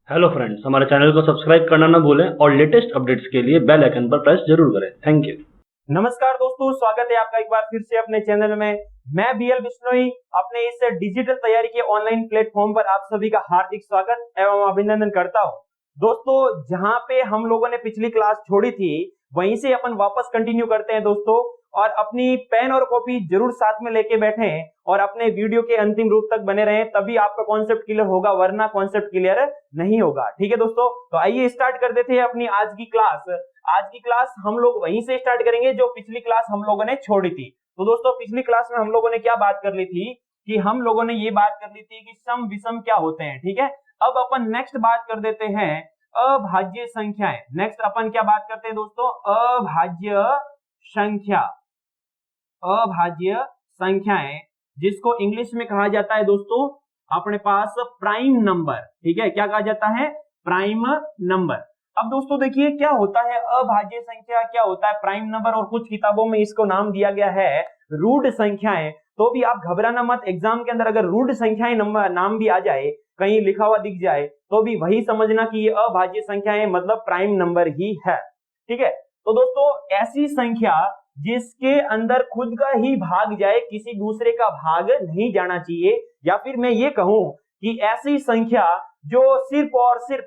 Hello friends, हमारे channel को subscribe करना ना भूलें और लेटेस्ट अपडेट्स के लिए बेल आइकन पर प्रेस जरूर करें। Thank you. नमस्कार दोस्तों, स्वागत है आपका एक बार फिर से अपने चैनल में। मैं बीएल बिश्नोई अपने इस डिजिटल तैयारी के ऑनलाइन प्लेटफॉर्म पर आप सभी का हार्दिक स्वागत एवं अभिनंदन करता हूं। दोस्तों, जहां पे हम लोगों ने पिछली क्लास छोड़ी थी वहीं से अपन वापस कंटिन्यू करते हैं दोस्तों। और अपनी पेन और कॉपी जरूर साथ में लेके बैठें और अपने वीडियो के अंतिम रूप तक बने रहें, तभी आपका कॉन्सेप्ट क्लियर होगा, वरना कॉन्सेप्ट क्लियर नहीं होगा। ठीक है दोस्तों, तो आइए स्टार्ट कर देते हैं अपनी आज की क्लास। आज की क्लास हम लोग वहीं से स्टार्ट करेंगे जो पिछली क्लास हम लोगों ने छोड़ी थी। तो दोस्तों, पिछली क्लास में हम लोगों ने क्या बात कर ली थी कि हम लोगों ने ये बात कर ली थी कि सम विषम क्या होते हैं। ठीक है, अब अपन नेक्स्ट बात कर देते हैं अभाज्य संख्याएं। नेक्स्ट अपन क्या बात करते हैं दोस्तों? अभाज्य संख्या। अभाज्य संख्याएं, जिसको इंग्लिश में कहा जाता है दोस्तों अपने पास प्राइम नंबर। ठीक है, क्या कहा जाता है? Prime number. अब दोस्तों देखिए क्या होता है अभाज्य संख्या, क्या होता है प्राइम नंबर, और कुछ किताबों में इसको नाम दिया गया है रूढ़ संख्याएं। तो भी आप घबराना मत, एग्जाम के अंदर अगर रूढ़ संख्याएं नंबर नाम भी आ जाए, कहीं लिखा हुआ दिख जाए, तो भी वही समझना कि ये अभाज्य संख्याएं मतलब प्राइम नंबर ही है। ठीक है, तो दोस्तों ऐसी संख्या जिसके अंदर खुद का ही भाग जाए, किसी दूसरे का भाग नहीं जाना चाहिए, या फिर मैं ये कहूं कि ऐसी संख्या जो सिर्फ और सिर्फ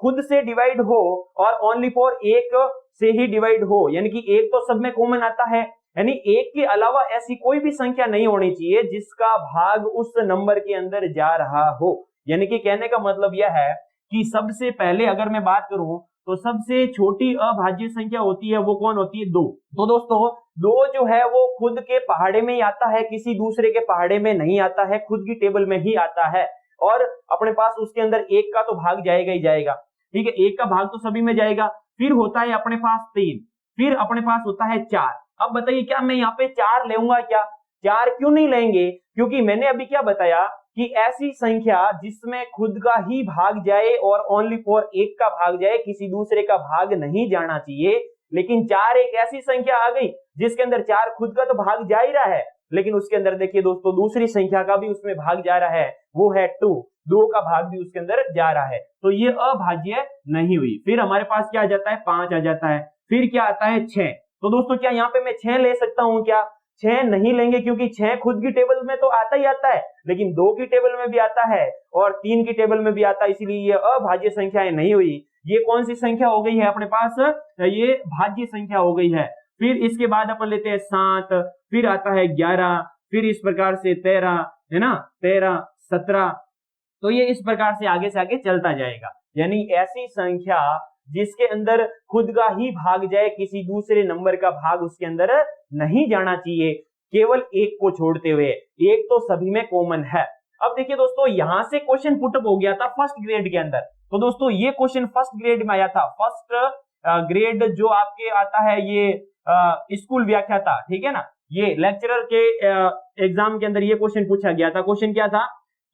खुद से डिवाइड हो और ओनली फॉर एक से ही डिवाइड हो, यानी कि एक तो सब में कॉमन आता है, यानी एक के अलावा ऐसी कोई भी संख्या नहीं होनी चाहिए जिसका भाग उस नंबर के अंदर जा रहा हो। यानी कि कहने का मतलब यह है कि सबसे पहले अगर मैं बात करूं तो सबसे छोटी अभाज्य संख्या होती है वो कौन होती है? 2। तो दोस्तों 2 जो है वो खुद के पहाड़े में ही आता है, किसी दूसरे के पहाड़े में नहीं आता है, खुद की टेबल में ही आता है। और अपने पास उसके अंदर एक का तो भाग जाएगा ही जाएगा। ठीक है, एक का भाग तो सभी में जाएगा। फिर होता है अपने पास 3, फिर अपने पास होता है 4। अब बताइए क्या मैं यहाँ पे 4 लेऊंगा क्या? 4 क्यों नहीं लेंगे? क्योंकि मैंने अभी क्या बताया कि ऐसी संख्या जिसमें खुद का ही भाग जाए और ओनली फॉर एक का भाग जाए, किसी दूसरे का भाग नहीं जाना चाहिए। लेकिन 4 एक ऐसी संख्या आ गई जिसके अंदर 4 खुद का तो भाग जा ही रहा है, लेकिन उसके अंदर देखिए दोस्तों दूसरी संख्या का भी उसमें भाग जा रहा है, वो है 2। 2 का भाग भी उसके अंदर जा रहा है, तो ये अभाज्य नहीं हुई। फिर हमारे पास क्या आ जाता है? 5 आ जाता है। फिर क्या आता है? 6। तो दोस्तों क्या यहाँ पे मैं 6 ले सकता हूं क्या? 6 नहीं लेंगे, क्योंकि 6 खुद की टेबल में तो आता ही आता है, लेकिन 2 की टेबल में भी आता है और 3 की टेबल में भी आता है, इसीलिए ये अभाज्य संख्याएं नहीं हुई। ये कौन सी संख्या हो गई है अपने पास? ये भाज्य संख्या हो गई है। फिर इसके बाद अपन लेते हैं 7, फिर आता है 11, फिर इस प्रकार से 13, है ना, 13, 17। तो ये इस प्रकार से आगे चलता जाएगा। यानी ऐसी संख्या जिसके अंदर खुद का ही भाग जाए, किसी दूसरे नंबर का भाग उसके अंदर नहीं जाना चाहिए, केवल एक को छोड़ते हुए। एक तो सभी में कॉमन है। अब देखिए दोस्तों, यहां से क्वेश्चन पुटअप हो गया था फर्स्ट ग्रेड के अंदर। तो दोस्तों ये क्वेश्चन फर्स्ट ग्रेड में आया था। फर्स्ट ग्रेड जो आपके आता है ये स्कूल व्याख्या था। ठीक है ना, ये लेक्चरर के एग्जाम के अंदर ये क्वेश्चन पूछा गया था। क्वेश्चन क्या था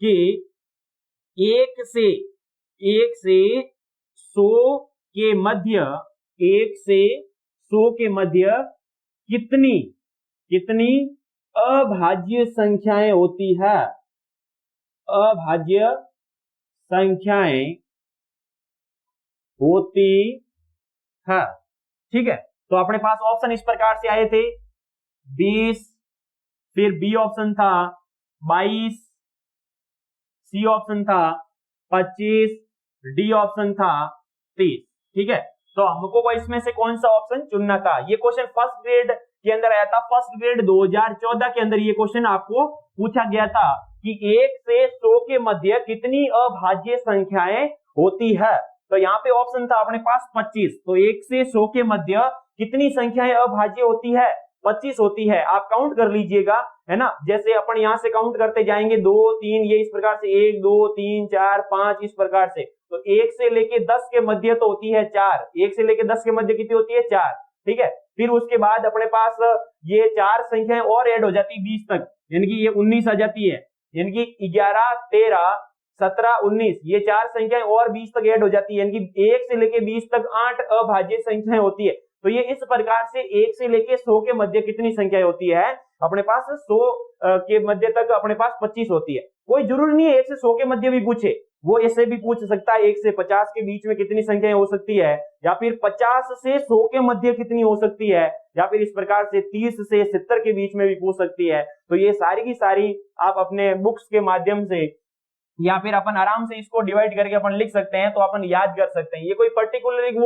कि एक से 100 के मध्य, 1 से 100 के मध्य कितनी कितनी अभाज्य संख्याएं होती है? अभाज्य संख्याएं होती है। ठीक है, तो अपने पास ऑप्शन इस प्रकार से आए थे 20, फिर बी ऑप्शन था 22, सी ऑप्शन था 25, डी ऑप्शन था 30। ठीक है, तो हमको इसमें से कौन सा ऑप्शन चुनना था? ये क्वेश्चन फर्स्ट ग्रेड के अंदर आया था। फर्स्ट ग्रेड 2014 के अंदर ये क्वेश्चन आपको पूछा गया था कि 1 से 100 के मध्य कितनी अभाज्य संख्याएं होती है। तो यहाँ पे ऑप्शन था अपने पास 25। तो 1 से 100 के मध्य कितनी संख्याएं अभाज्य होती है? 25 होती है। आप काउंट कर लीजिएगा, है ना, जैसे अपन यहां से काउंट करते जाएंगे 2 3, ये इस प्रकार से 1 2 3 4 5 इस प्रकार से। तो 1 से लेके 10 के मध्य तो होती है 4। 1 से लेके 10 के मध्य कितनी होती है? 4। ठीक है, फिर उसके बाद अपने पास ये 4 संख्याएं और ऐड हो जाती है 20 तक, यानी कि ये 19 आ जाती है। यानी कि 11 13 17 19, ये 4 संख्याएं और 20 तक ऐड हो जाती है, यानी कि 1 से लेके 20 तक 8 अभाज्य संख्याएं होती है। तो ये इस प्रकार से 1 से लेके 100 के मध्य कितनी संख्या होती है? अपने पास 100 के मध्य तक अपने पास 25 होती है। कोई जरूरी नहीं है 1 से 100 के मध्य भी पूछे, वो ऐसे भी पूछ सकता है 1 से 50 के बीच में कितनी संख्याएं हो सकती है, या फिर 50 से 100 के मध्य कितनी हो सकती है, या फिर इस प्रकार से 30 से 70 के बीच में भी पूछ सकती है। तो ये सारी की सारी आप अपने बुक्स के माध्यम से या फिर अपन आराम से इसको डिवाइड करके अपन लिख सकते हैं, तो अपन याद कर सकते हैं। ये कोई पर्टिकुलर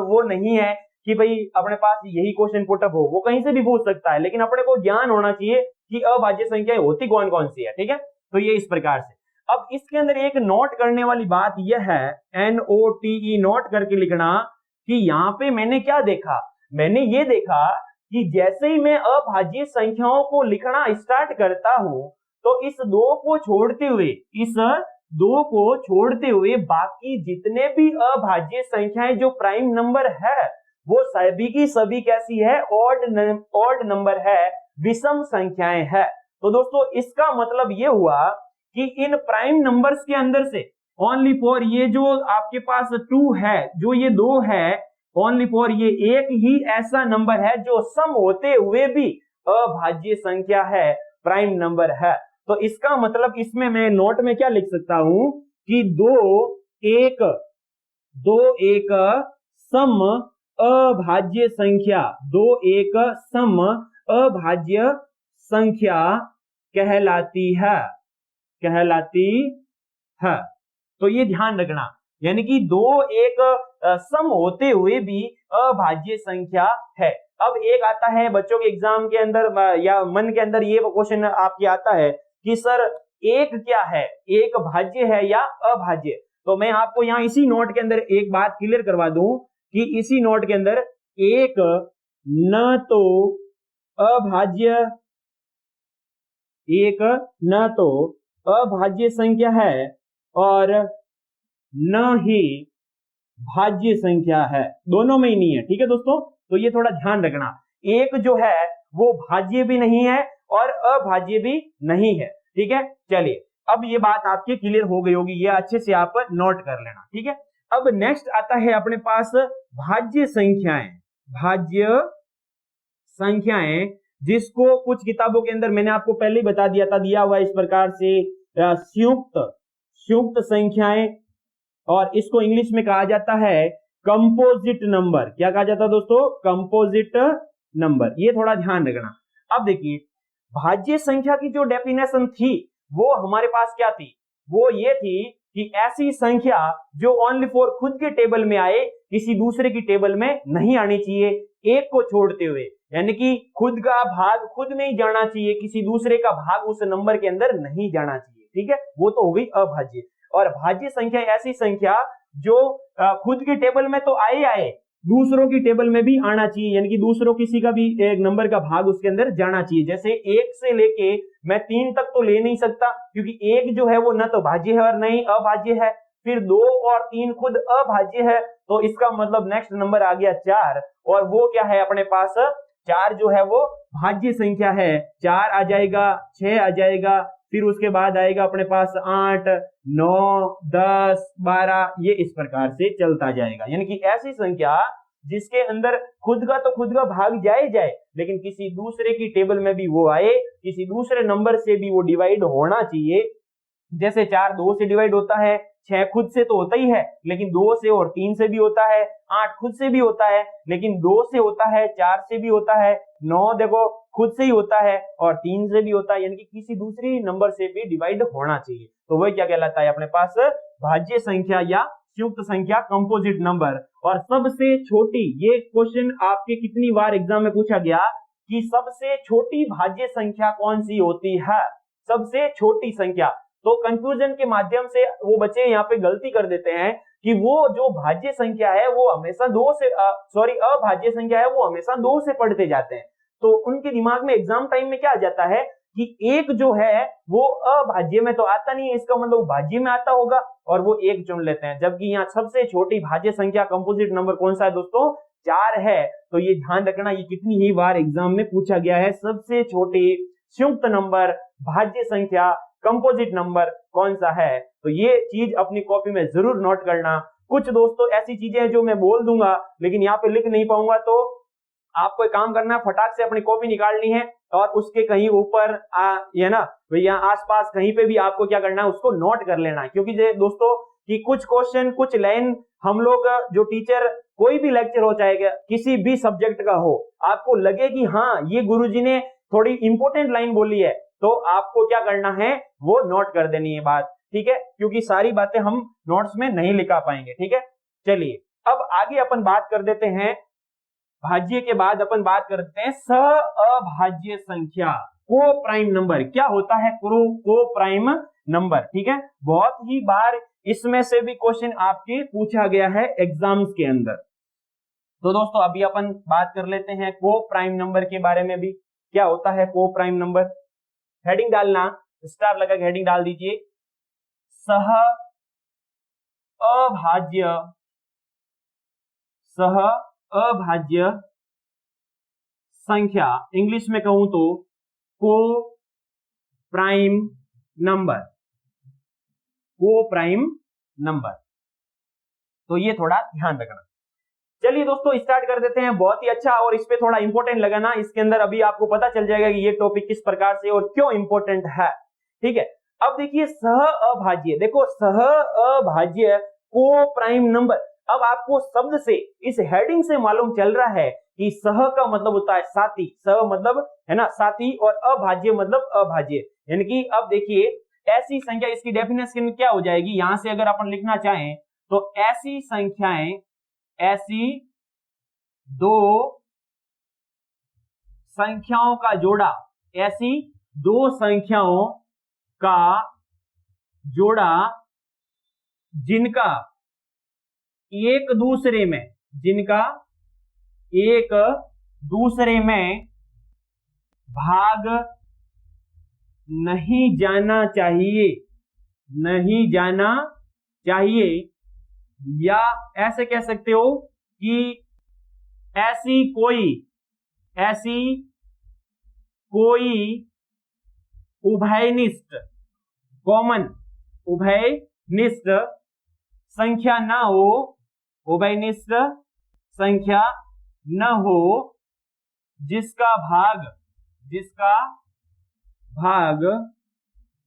वो नहीं है कि भाई अपने पास यही क्वेश्चन पुटअप हो, वो कहीं से भी पूछ सकता है, लेकिन अपने को ज्ञान होना चाहिए कि अभाज्य संख्याएं होती कौन कौन सी है। ठीक है, तो ये इस प्रकार से। अब इसके अंदर एक नोट करने वाली बात यह है, NOTE नोट करके लिखना, कि यहाँ पे मैंने क्या देखा, मैंने ये देखा कि जैसे ही मैं अभाज्य संख्याओं को लिखना स्टार्ट करता हूं, तो इस दो को छोड़ते हुए बाकी जितने भी अभाज्य संख्याएं जो प्राइम नंबर है, वो सभी की सभी कैसी है, ऑड नंबर है, विषम संख्याएं है। तो दोस्तों इसका मतलब ये हुआ कि इन प्राइम नंबर्स के अंदर से ओनली फॉर ये जो आपके पास 2 है, जो ये 2 है, ओनली फॉर ये एक ही ऐसा नंबर है जो सम होते हुए भी अभाज्य संख्या है, प्राइम नंबर है। तो इसका मतलब इसमें मैं नोट में क्या लिख सकता हूं कि दो एक सम अभाज्य संख्या, दो एक सम अभाज्य संख्या कहलाती है। तो ये ध्यान रखना, यानी कि दो एक सम होते हुए भी अभाज्य संख्या है। अब एक आता है बच्चों के एग्जाम के अंदर या मन के अंदर ये क्वेश्चन आपके आता है कि सर एक क्या है, एक भाज्य है या अभाज्य। तो मैं आपको यहाँ इसी नोट के अंदर एक बात क्लियर करवा दूं कि इसी नोट के अंदर एक न तो अभाज्य संख्या है और न ही भाज्य संख्या है, दोनों में ही नहीं है। ठीक है दोस्तों, तो ये थोड़ा ध्यान रखना, एक जो है वो भाज्य भी नहीं है और अभाज्य भी नहीं है। ठीक है, चलिए अब ये बात आपकी क्लियर हो गई होगी, ये अच्छे से आप नोट कर लेना। ठीक है, अब नेक्स्ट आता है अपने पास भाज्य संख्याएं, जिसको कुछ किताबों के अंदर मैंने आपको पहले ही बता दिया था, दिया हुआ इस प्रकार से संयुक्त संख्याएं, और इसको इंग्लिश में कहा जाता है कंपोजिट नंबर। क्या कहा जाता है दोस्तों? Composite number. ये थोड़ा ध्यान रखना। अब देखिए भाज्य संख्या की जो डेफिनेशन थी वो हमारे पास क्या थी, वो ये थी कि ऐसी संख्या जो ओनली फॉर खुद के टेबल में आए, किसी दूसरे की टेबल में नहीं आनी चाहिए, एक को छोड़ते हुए, यानी कि खुद का भाग खुद में ही जाना चाहिए, किसी दूसरे का भाग उस नंबर के अंदर नहीं जाना चाहिए। ठीक है, वो तो हो गई अभाज्य। और भाज्य संख्या ऐसी संख्या जो खुद के टेबल में तो आए दूसरों की टेबल में भी आना चाहिए, यानी कि दूसरों किसी का भी एक नंबर का भाग उसके अंदर जाना चाहिए। जैसे 1 से लेके मैं 3 तक तो ले नहीं सकता, क्योंकि 1 जो है वो न तो भाज्य है और न ही अभाज्य है, फिर 2 और 3 खुद अभाज्य है, तो इसका मतलब नेक्स्ट नंबर आ गया 4, और वो क्या है अपने पास, 4 जो है वो भाज्य संख्या है। 4 आ जाएगा, 6 आ जाएगा, फिर उसके बाद आएगा अपने पास 8, 9, 10, 12, ये इस प्रकार से चलता जाएगा। यानी कि ऐसी संख्या जिसके अंदर खुद का भाग जाए, लेकिन किसी दूसरे की टेबल में भी वो आए, किसी दूसरे नंबर से भी वो डिवाइड होना चाहिए। जैसे 4 2 से डिवाइड होता है, 6 खुद से तो होता ही है, लेकिन 2 से और 3 से भी होता है, 8 खुद से भी होता है, लेकिन 2 से होता है, 4 से भी होता है, 9 देखो खुद से ही होता है और 3 से भी होता है, यानी कि किसी दूसरी नंबर से भी डिवाइड होना चाहिए। तो वह क्या कहलाता है अपने पास, भाज्य संख्या या संयुक्त संख्या, कंपोजिट नंबर। और सबसे छोटी, ये क्वेश्चन आपके कितनी बार एग्जाम में पूछा गया कि सबसे छोटी भाज्य संख्या कौन सी होती है, सबसे छोटी संख्या। तो कंफ्यूजन के माध्यम से वो बच्चे यहाँ पे गलती कर देते हैं कि वो जो भाज्य संख्या है वो हमेशा अभाज्य संख्या है वो हमेशा 2 से पढ़ते जाते हैं। तो उनके दिमाग में एग्जाम टाइम में क्या आ जाता है कि 1 जो है वो अभाज्य में तो आता नहीं है, इसका मतलब भाज्य में आता होगा, और वो 1 चुन लेते हैं। जबकि यहाँ सबसे छोटी भाज्य संख्या कंपोजिट नंबर कौन सा है दोस्तों, 4 है। तो ये ध्यान रखना, ये कितनी ही बार एग्जाम में पूछा गया है, सबसे छोटी संयुक्त नंबर, भाज्य संख्या, कंपोजिट नंबर कौन सा है। तो ये चीज अपनी कॉपी में जरूर नोट करना। कुछ दोस्तों ऐसी चीजें हैं जो मैं बोल दूंगा लेकिन यहाँ पे लिख नहीं पाऊंगा, तो आपको एक काम करना है, फटाक से अपनी कॉपी निकालनी है और उसके कहीं ऊपर ये ना भैया आसपास कहीं पे भी आपको क्या करना है, उसको नोट कर लेना है। क्योंकि दोस्तों कि कुछ क्वेश्चन कुछ लाइन हम लोग जो टीचर कोई भी लेक्चर हो चाहे किसी भी सब्जेक्ट का हो, आपको लगे कि हाँ ये गुरुजी ने थोड़ी इंपॉर्टेंट लाइन बोली है, तो आपको क्या करना है, वो नोट कर देनी है बात, ठीक है। क्योंकि सारी बातें हम नोट्स में नहीं लिखा पाएंगे, ठीक है। चलिए अब आगे अपन बात कर देते हैं, भाज्य के बाद अपन बात करते हैं सहअभाज्य संख्या, को प्राइम नंबर। क्या होता है को प्राइम नंबर, ठीक है। बहुत ही बार इसमें से भी क्वेश्चन आपके पूछा गया है एग्जाम्स के अंदर। तो दोस्तों अभी अपन बात कर लेते हैं को प्राइम नंबर के बारे में भी। क्या होता है को प्राइम नंबर, हेडिंग डालना, स्टार लगा के हेडिंग डाल दीजिए, सहअभाज्य संख्या, इंग्लिश में कहूं तो को प्राइम नंबर, को प्राइम नंबर। तो ये थोड़ा ध्यान रखना। चलिए दोस्तों स्टार्ट कर देते हैं। बहुत ही अच्छा, और इस पे थोड़ा इंपॉर्टेंट लगाना, इसके अंदर अभी आपको पता चल जाएगा कि ये टॉपिक किस प्रकार से और क्यों इंपॉर्टेंट है, ठीक है। अब देखिए सहअभाज्य, देखो सहअभाज्य को प्राइम नंबर। अब आपको शब्द से, इस हेडिंग से मालूम चल रहा है कि सह का मतलब होता है साथी, सह मतलब है ना साथी, और अभाज्य मतलब अभाज्य, यानी कि अब देखिए ऐसी संख्या, इसकी डेफिनेशन क्या हो जाएगी, यहां से अगर अपन लिखना चाहें तो ऐसी संख्याएं, ऐसी दो संख्याओं का जोड़ा, ऐसी दो संख्याओं का जोड़ा जिनका एक दूसरे में, जिनका एक दूसरे में भाग नहीं जाना चाहिए, नहीं जाना चाहिए, या ऐसे कह सकते हो कि ऐसी कोई उभयनिष्ठ, कॉमन उभयनिष्ठ संख्या ना हो, उभयनिष्ठ संख्या न हो जिसका भाग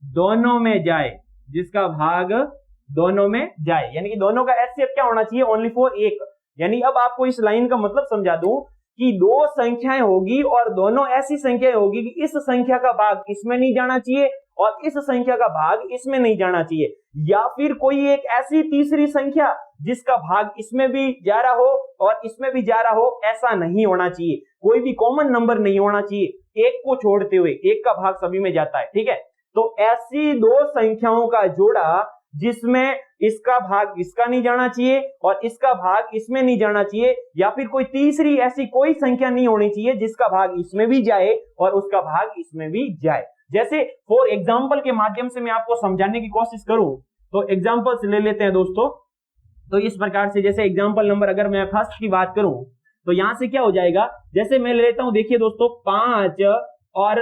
दोनों में जाए, जिसका भाग दोनों में जाए, यानी कि दोनों का एचसीएफ क्या होना चाहिए, ओनली फॉर एक। यानी अब आपको इस लाइन का मतलब समझा दूं कि दो संख्याएं होगी और दोनों ऐसी संख्याएं होगी कि इस संख्या का भाग इसमें नहीं जाना चाहिए और इस संख्या का भाग इसमें नहीं जाना चाहिए, या फिर कोई एक ऐसी तीसरी संख्या जिसका भाग इसमें भी जा रहा हो और इसमें भी जा रहा हो, ऐसा नहीं होना चाहिए। कोई भी कॉमन नंबर नहीं होना चाहिए, एक को छोड़ते हुए, एक का भाग सभी में जाता है, ठीक है। तो ऐसी दो संख्याओं का जोड़ा जिसमें इसका भाग इसका नहीं जाना चाहिए और इसका भाग इसमें नहीं जाना चाहिए, या फिर कोई तीसरी ऐसी कोई संख्या नहीं होनी चाहिए जिसका भाग इसमें भी जाए और उसका भाग इसमें भी जाए। जैसे फॉर एग्जांपल के माध्यम से मैं आपको समझाने की कोशिश करूं तो एग्जांपल्स ले लेते हैं दोस्तों। तो इस प्रकार से, जैसे एग्जांपल नंबर अगर मैं फर्स्ट की बात करूं तो यहां से क्या हो जाएगा, जैसे मैं ले लेता हूं, देखिए दोस्तों 5 और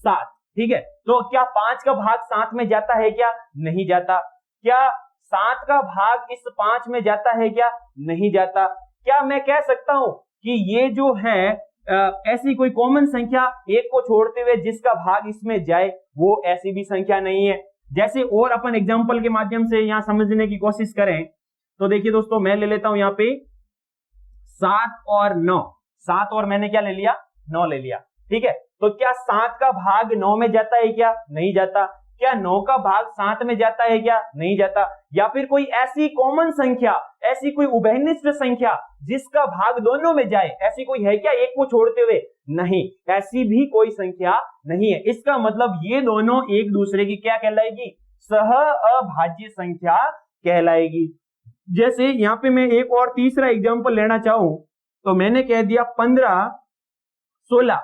7, ठीक है। तो क्या 5 का भाग 7 में जाता है क्या, नहीं जाता। क्या 7 का भाग इस 5 में जाता है क्या, नहीं जाता। क्या मैं कह सकता हूं कि ये जो है ऐसी कोई कॉमन संख्या एक को छोड़ते हुए जिसका भाग इसमें जाए, वो ऐसी भी संख्या नहीं है। जैसे और अपन एग्जांपल के माध्यम से यहां समझने की कोशिश करें तो देखिए दोस्तों मैं ले लेता हूं यहां पे 7 और 9, 7 और मैंने क्या ले लिया, 9 ले लिया, ठीक है। तो क्या 7 का भाग 9 में जाता है क्या, नहीं जाता। क्या 9 का भाग 7 में जाता है क्या, नहीं जाता। या फिर कोई ऐसी कॉमन संख्या, ऐसी कोई उभयनिष्ठ संख्या जिसका भाग दोनों में जाए, ऐसी कोई है क्या एक को छोड़ते हुए, नहीं, ऐसी भी कोई संख्या नहीं है। इसका मतलब ये दोनों एक दूसरे की क्या कहलाएगी, सहअभाज्य संख्या कहलाएगी। जैसे यहां पे मैं एक और तीसरा एग्जांपल लेना चाहूं तो मैंने कह दिया 15 16,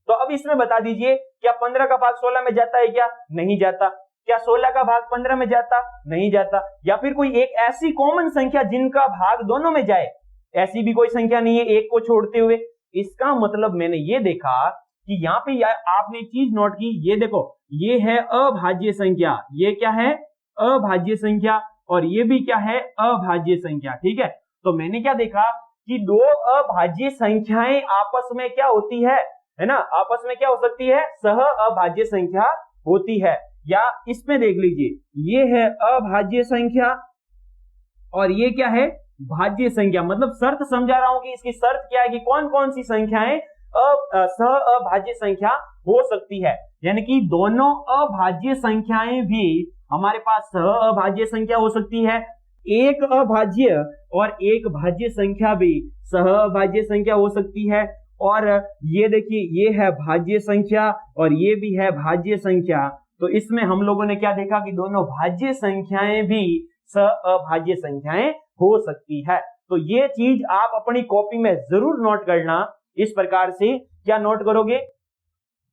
तो अब इसमें बता दीजिए क्या 15 का भाग 16 में जाता है क्या, नहीं जाता। क्या 16 का भाग 15 में जाता, नहीं जाता। या फिर कोई एक ऐसी कॉमन संख्या जिनका भाग दोनों में जाए, ऐसी भी कोई संख्या नहीं है एक को छोड़ते हुए। इसका मतलब मैंने ये देखा कि यहाँ पे आपने चीज नोट की, ये देखो ये है अभाज्य संख्या, ये क्या है, अभाज्य संख्या, और ये भी क्या है, अभाज्य संख्या, ठीक है। तो मैंने क्या देखा कि दो अभाज्य संख्याएं आपस में क्या होती है ना, आपस में क्या हो सकती है, सह अभाज्य संख्या होती है। या इसमें देख लीजिए, ये है अभाज्य संख्या और ये क्या है, भाज्य संख्या। मतलब शर्त समझा रहा हूं कि इसकी शर्त क्या है कि कौन कौन सी संख्याएं सह अभाज्य संख्या हो सकती है। यानी कि दोनों अभाज्य संख्याएं भी हमारे पास सह अभाज्य संख्या हो सकती है, एक अभाज्य और एक भाज्य संख्या भी सह अभाज्य संख्या हो सकती है। और ये देखिए, ये है भाज्य संख्या और ये भी है भाज्य संख्या। तो इसमें हम लोगों ने क्या देखा कि दोनों भाज्य संख्याएं भी सह अभाज्य संख्याएं हो सकती है। तो ये चीज आप अपनी कॉपी में जरूर नोट करना। इस प्रकार से क्या नोट करोगे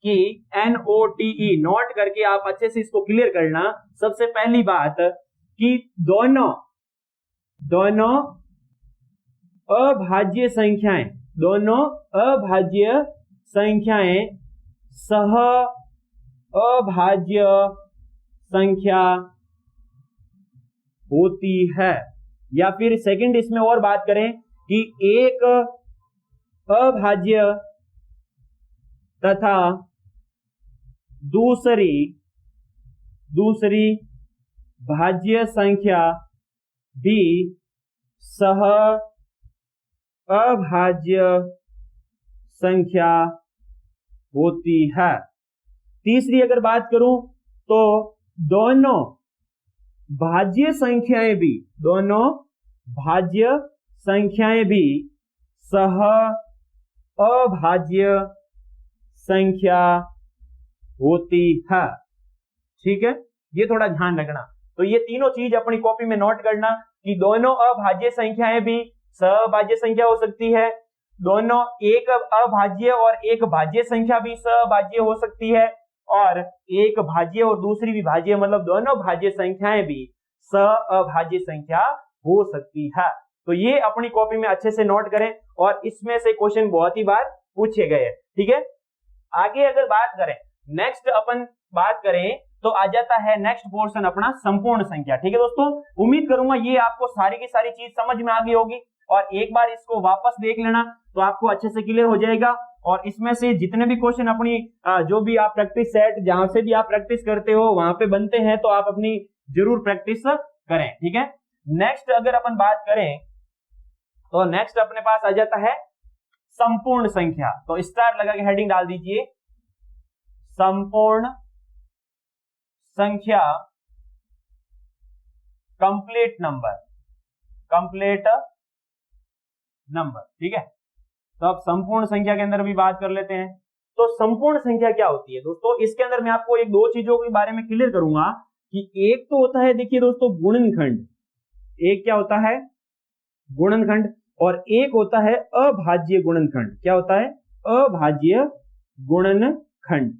कि NOTE नोट करके आप अच्छे से इसको क्लियर करना। सबसे पहली बात कि दोनों अभाज्य संख्याएं, दोनों अभाज्य संख्याएं सह अभाज्य संख्या होती है। या फिर सेकंड इसमें और बात करें कि एक अभाज्य तथा दूसरी भाज्य संख्या भी सह अभाज्य संख्या होती है। तीसरी अगर बात करूं तो दोनों भाज्य संख्याएं भी सह अभाज्य संख्या होती है। ठीक है, ये थोड़ा ध्यान रखना। तो ये तीनों चीज अपनी कॉपी में नोट करना कि दोनों अभाज्य संख्याएं भी सहभाज्य संख्या हो सकती है, दोनों एक अभाज्य और एक भाज्य संख्या भी सहभाज्य हो सकती है, और एक भाज्य और दूसरी भी भाज्य मतलब दोनों भाज्य संख्याएं भी सहभाज्य संख्या हो सकती है। तो ये अपनी कॉपी में अच्छे से नोट करें और इसमें से क्वेश्चन बहुत ही बार पूछे गए हैं। ठीक है, आगे अगर बात करें, नेक्स्ट अपन बात करें तो आ जाता है नेक्स्ट पोर्शन अपना संपूर्ण संख्या। ठीक है दोस्तों, उम्मीद करूंगा ये आपको सारी की सारी चीज समझ में आ गई होगी और एक बार इसको वापस देख लेना तो आपको अच्छे से क्लियर हो जाएगा। और इसमें से जितने भी क्वेश्चन अपनी जो भी आप प्रैक्टिस सेट जहां से भी आप प्रैक्टिस करते हो वहां पे बनते हैं तो आप अपनी जरूर प्रैक्टिस करें। ठीक है, नेक्स्ट अगर अपन बात करें तो नेक्स्ट अपने पास आ जाता है संपूर्ण संख्या। तो स्टार लगा के हेडिंग डाल दीजिए, संपूर्ण संख्या कंप्लीट नंबर। ठीक है, तो अब संपूर्ण संख्या के अंदर भी बात कर लेते हैं। तो संपूर्ण संख्या क्या होती है दोस्तों, इसके अंदर मैं आपको एक दो चीजों के बारे में क्लियर करूंगा कि एक तो होता है, देखिए दोस्तों, गुणनखंड। एक क्या होता है, गुणनखंड, और एक होता है अभाज्य गुणनखंड। क्या होता है, अभाज्य गुणनखंड।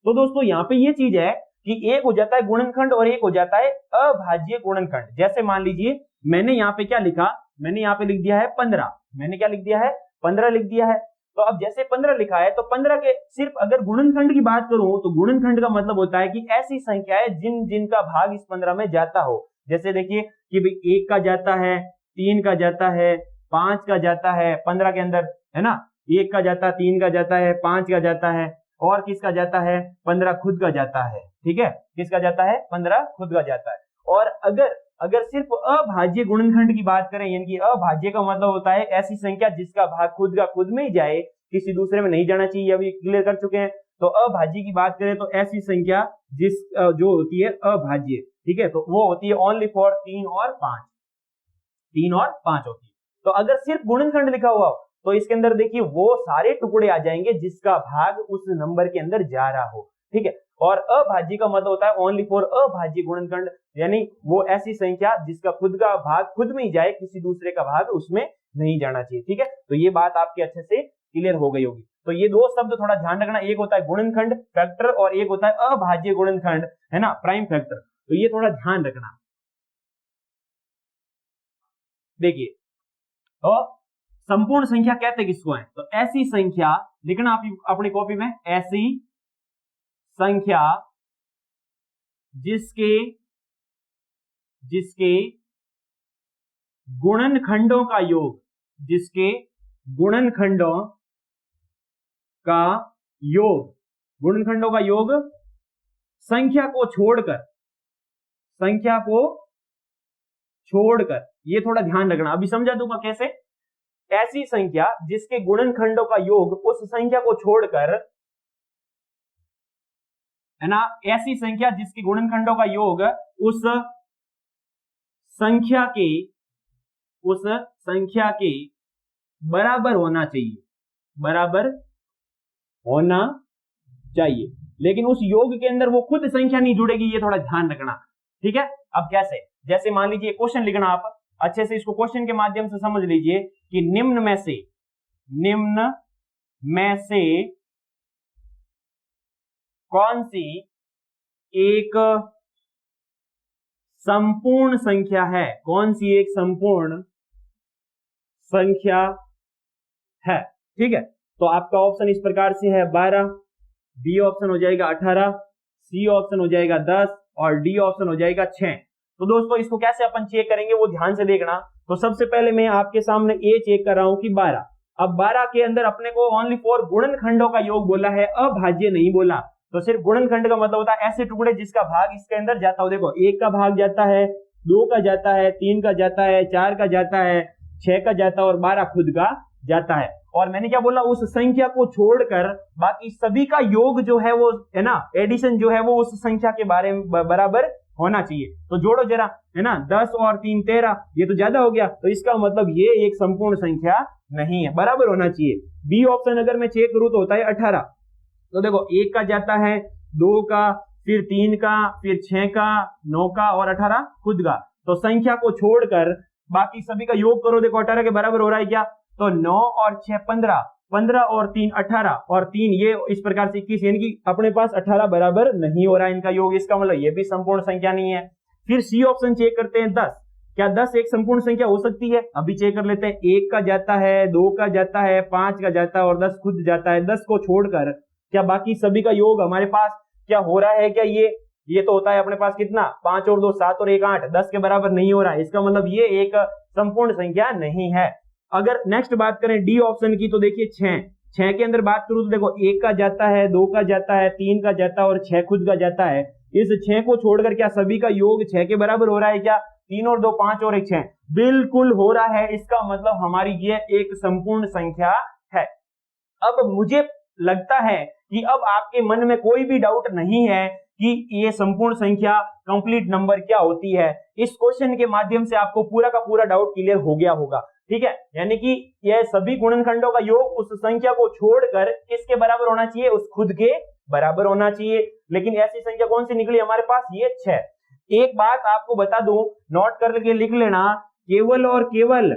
तो दोस्तों यहां पे ये चीज है कि एक हो जाता है गुणनखंड और एक हो जाता है अभाज्य गुणनखंड। जैसे मान लीजिए मैंने यहाँ पे क्या लिखा, मैंने यहाँ पे लिख दिया है 15। मैंने क्या लिख दिया है, 15 लिख दिया है। तो अब जैसे 15 लिखा है तो 15 के सिर्फ अगर गुणनखंड की बात करूं तो गुणनखंड का मतलब होता है कि ऐसी संख्याएं जिनका भाग इस 15 में जाता हो। जैसे देखिए कि भाई 1 का जाता है, 3 का जाता है, 5 का जाता है 15 के अंदर, है ना। 1 का जाता है, 3 का जाता है, 5 का जाता है, और किसका जाता है, 15 खुद का जाता है। ठीक है, किसका जाता है, 15 खुद का जाता है। और अगर सिर्फ अभाज्य गुणनखंड की बात करें, यानी कि अभाज्य का मतलब होता है ऐसी संख्या जिसका भाग खुद का खुद में ही जाए, किसी दूसरे में नहीं जाना चाहिए, अभी क्लियर कर चुके हैं। तो अभाज्य की बात करें तो ऐसी संख्या जो होती है अभाज्य, ठीक है, तो वो होती है ओनली फॉर 3 और 5, 3 और 5 होती है। तो अगर सिर्फ गुणनखंड लिखा हुआ हो तो इसके अंदर देखिए वो सारे टुकड़े आ जाएंगे जिसका भाग उस नंबर के अंदर जा रहा हो। ठीक है, और अभाज्य का मतलब होता है ओनली फॉर अभाज्य गुणनखंड, यानी वो ऐसी संख्या जिसका खुद का भाग खुद में ही जाए, किसी दूसरे का भाग उसमें नहीं जाना चाहिए। ठीक है, तो ये बात आपके अच्छे से क्लियर हो गई होगी। तो ये दो शब्द थोड़ा ध्यान रखना, एक होता है गुणनखंड फैक्टर और एक होता है अभाज्य गुणनखंड, है ना, प्राइम फैक्टर। तो ये थोड़ा ध्यान रखना। देखिए, तो संपूर्ण संख्या कहते किसको है, तो ऐसी संख्या लिखना आप अपनी कॉपी में, ऐसी संख्या जिसके गुणनखंडों का योग जिसके गुणनखंडों का योग, गुणनखंडों का योग संख्या को छोड़कर, ये थोड़ा ध्यान रखना, अभी समझा दूंगा कैसे। ऐसी संख्या जिसके गुणनखंडों का योग उस संख्या को छोड़कर, है ना, ऐसी संख्या जिसके गुणनखंडों का योग उस संख्या के बराबर होना चाहिए, लेकिन उस योग के अंदर वो खुद संख्या नहीं जुड़ेगी, ये थोड़ा ध्यान रखना, ठीक है। अब कैसे, जैसे मान लीजिए क्वेश्चन लिखना, आप अच्छे से इसको क्वेश्चन के माध्यम से समझ लीजिए कि निम्न में से कौन सी एक संपूर्ण संख्या है, कौन सी एक संपूर्ण संख्या है, ठीक है। तो आपका ऑप्शन इस प्रकार से है 12, बी ऑप्शन हो जाएगा 18, सी ऑप्शन हो जाएगा 10 और डी ऑप्शन हो जाएगा 6। तो दोस्तों इसको कैसे अपन चेक करेंगे वो ध्यान से देखना। तो सबसे पहले मैं आपके सामने ए चेक कर रहा हूं कि 12, अब 12 के अंदर अपने को ओनली फॉर गुणनखंडों का योग बोला है, अभाज्य नहीं बोला। तो सिर्फ गुणनखंड का मतलब होता है ऐसे टुकड़े जिसका भाग इसके अंदर जाता हो। देखो 1 का भाग जाता है, 2 का जाता है, 3 का जाता है, 4 का जाता है, 6 का जाता है और 12 खुद का जाता है। और मैंने क्या बोला, उस संख्या को छोड़कर बाकी सभी का योग जो है वो, है ना, एडिशन जो है वो उस संख्या के बराबर होना चाहिए। तो जोड़ो जरा, है ना, 10 और 3 13, ये तो ज्यादा हो गया, तो इसका मतलब ये एक संपूर्ण संख्या नहीं है, बराबर होना चाहिए। बी ऑप्शन अगर मैं चेक करूं तो होता है 18। तो देखो 1 का जाता है, 2 का, फिर 3 का, फिर 6 का, 9 का और 18 खुद का। तो संख्या को छोड़कर बाकी सभी का योग करो, देखो 18 के बराबर हो रहा है क्या, तो 9 और 6 15, 15 और 3 18 और 3 ये इस प्रकार से 21, यानी कि अपने पास 18 बराबर नहीं हो रहा है इनका योग, इसका मतलब ये भी संपूर्ण संख्या नहीं है। फिर सी ऑप्शन चेक करते हैं 10, क्या 10 एक संपूर्ण संख्या हो सकती है? अभी चेक कर लेते हैं। 1 का जाता है, 2 का जाता है, 5 का जाता है और 10 खुद जाता है। 10 को छोड़कर क्या बाकी सभी का योग हमारे पास क्या हो रहा है क्या? ये तो होता है अपने पास कितना, 5 और 2 7 और 1 8, 10 के बराबर नहीं हो रहा है, इसका मतलब ये एक संपूर्ण संख्या नहीं है। अगर नेक्स्ट बात करें डी ऑप्शन की, तो देखिए 6 के अंदर बात करूं तो देखो 1 का जाता है, 2 का जाता है, 3 का जाता है और 6 खुद का जाता है। इस 6 को छोड़कर क्या सभी का योग 6 के बराबर हो रहा है क्या? 3 और 2 5 और 1 6, बिल्कुल हो रहा है। इसका मतलब हमारी ये एक संपूर्ण संख्या है। अब मुझे लगता है कि अब आपके मन में कोई भी डाउट नहीं है कि ये संपूर्ण संख्या कंप्लीट नंबर क्या होती है। इस क्वेश्चन के माध्यम से आपको पूरा का पूरा डाउट क्लियर हो गया होगा, ठीक है। यानी कि यह सभी गुणनखंडों का योग उस संख्या को छोड़कर किसके बराबर होना चाहिए? उस खुद के बराबर होना चाहिए। लेकिन ऐसी संख्या कौन सी निकली हमारे पास? ये 6। एक बात आपको बता दूं, नोट करके लिख लेना, केवल और केवल,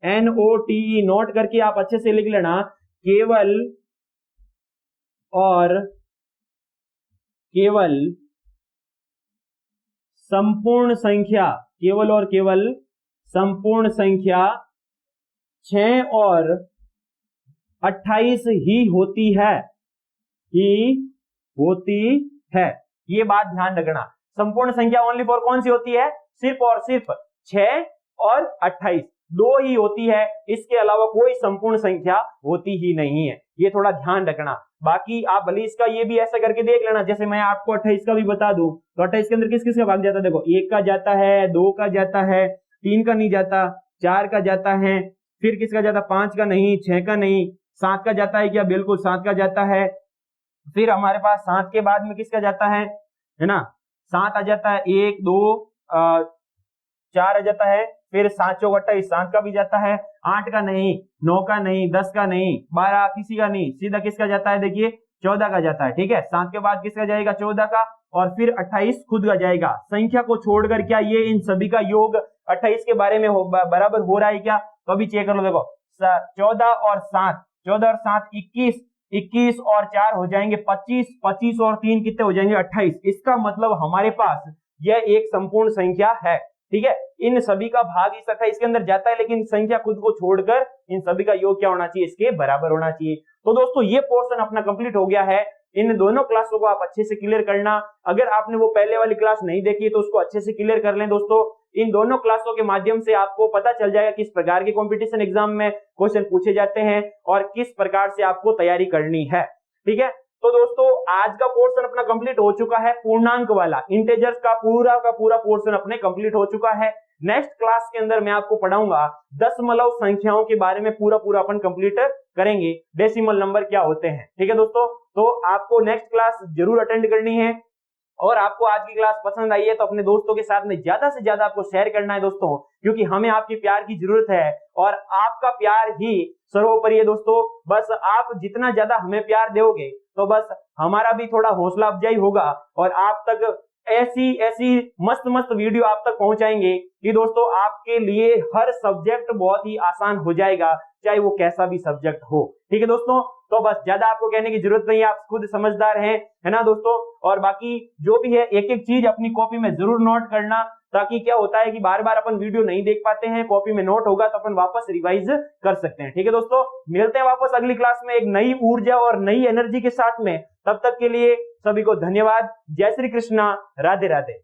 NOTE नोट करके आप अच्छे से लिख लेना, केवल और केवल संपूर्ण संख्या, केवल और केवल संपूर्ण संख्या 6 और 28 ही होती है, ये बात ध्यान रखना। संपूर्ण संख्या ओनली फॉर कौन सी होती है? सिर्फ और सिर्फ 6 और 28, दो ही होती है, इसके अलावा कोई संपूर्ण संख्या होती ही नहीं है, ये थोड़ा ध्यान रखना। बाकी आप भले इसका ये भी ऐसा करके देख लेना, जैसे मैं आपको 28 का भी बता दूं तो 28 के अंदर किस किस का भाग जाता है? देखो 1 का जाता है, 2 का जाता है, 3 का नहीं जाता, 4 का जाता है, फिर किसका जाता? 5 का नहीं, 6 का नहीं, 7 का जाता है क्या? बिल्कुल 7 का जाता है। फिर हमारे पास 7 के बाद में किसका जाता है ना? 7 आ जाता है, 1 2 4 आ जाता है, फिर 7 चौक 28, 7 का भी जाता है, 8 का नहीं, 9 का नहीं, 10 का नहीं, 12 किसी का नहीं, सीधा किसका जाता है? देखिए 14 का जाता है, ठीक है। 7 के बाद किसका जाएगा? 14 का, और फिर 28 खुद का जाएगा। संख्या को छोड़कर क्या ये इन सभी का योग 28 के बारे में बराबर हो रहा है क्या? तो अभी चेक कर लो, देखो 14 और 7, 14 और 7 21, 21 और 4 हो जाएंगे 25, 25 और 3 कितने हो जाएंगे? 28। इसका मतलब हमारे पास यह एक संपूर्ण संख्या है, ठीक है। इन सभी का भाग इस 28 के अंदर जाता है, लेकिन संख्या खुद को छोड़कर इन सभी का योग क्या होना चाहिए? इसके बराबर होना चाहिए। तो दोस्तों ये पोर्शन अपना कंप्लीट हो गया है। इन दोनों क्लासों को आप अच्छे से क्लियर करना। अगर आपने वो पहले वाली क्लास नहीं देखी तो उसको अच्छे से क्लियर कर लें दोस्तों। इन दोनों क्लासों के माध्यम से आपको पता चल जाएगा किस प्रकार के कंपटीशन एग्जाम में क्वेश्चन पूछे जाते हैं और किस प्रकार से आपको तैयारी करनी है। ठीक है, तो दोस्तों आज का पोर्शन अपना कंप्लीट हो चुका है, पूर्णांक वाला इंटेजर्स का पूरा पोर्शन अपने कंप्लीट हो चुका है। नेक्स्ट क्लास के अंदर मैं आपको पढ़ाऊंगा दशमलव संख्याओं के बारे में, पूरा अपन कंप्लीट करेंगे, डेसिमल नंबर क्या होते हैं। ठीक है दोस्तों, तो आपको नेक्स्ट क्लास जरूर अटेंड करनी है और आपको आज की क्लास पसंद आई है तो अपने दोस्तों के साथ में ज्यादा से ज्यादा आपको शेयर करना है दोस्तों, क्योंकि हमें आपके प्यार की जरूरत है और आपका प्यार ही सर्वोपरि है दोस्तों। बस आप जितना ज्यादा हमें प्यार दोगे तो बस हमारा भी थोड़ा हौसला अफजाई होगा और आप तक ऐसी मस्त वीडियो आप तक पहुंचाएंगे कि दोस्तों आपके लिए हर सब्जेक्ट बहुत ही आसान हो जाएगा, चाहे वो कैसा भी सब्जेक्ट हो। ठीक है दोस्तों, तो बस ज्यादा आपको कहने की जरूरत नहीं है, आप खुद समझदार हैं, है ना दोस्तों। और बाकी जो भी है एक एक चीज अपनी कॉपी में जरूर नोट करना, ताकि क्या होता है कि बार बार अपन वीडियो नहीं देख पाते हैं, कॉपी में नोट होगा तो अपन वापस रिवाइज कर सकते हैं। ठीक है दोस्तों, मिलते हैं वापस अगली क्लास में एक नई ऊर्जा और नई एनर्जी के साथ में। तब तक के लिए सभी को धन्यवाद। जय श्री कृष्णा, राधे राधे।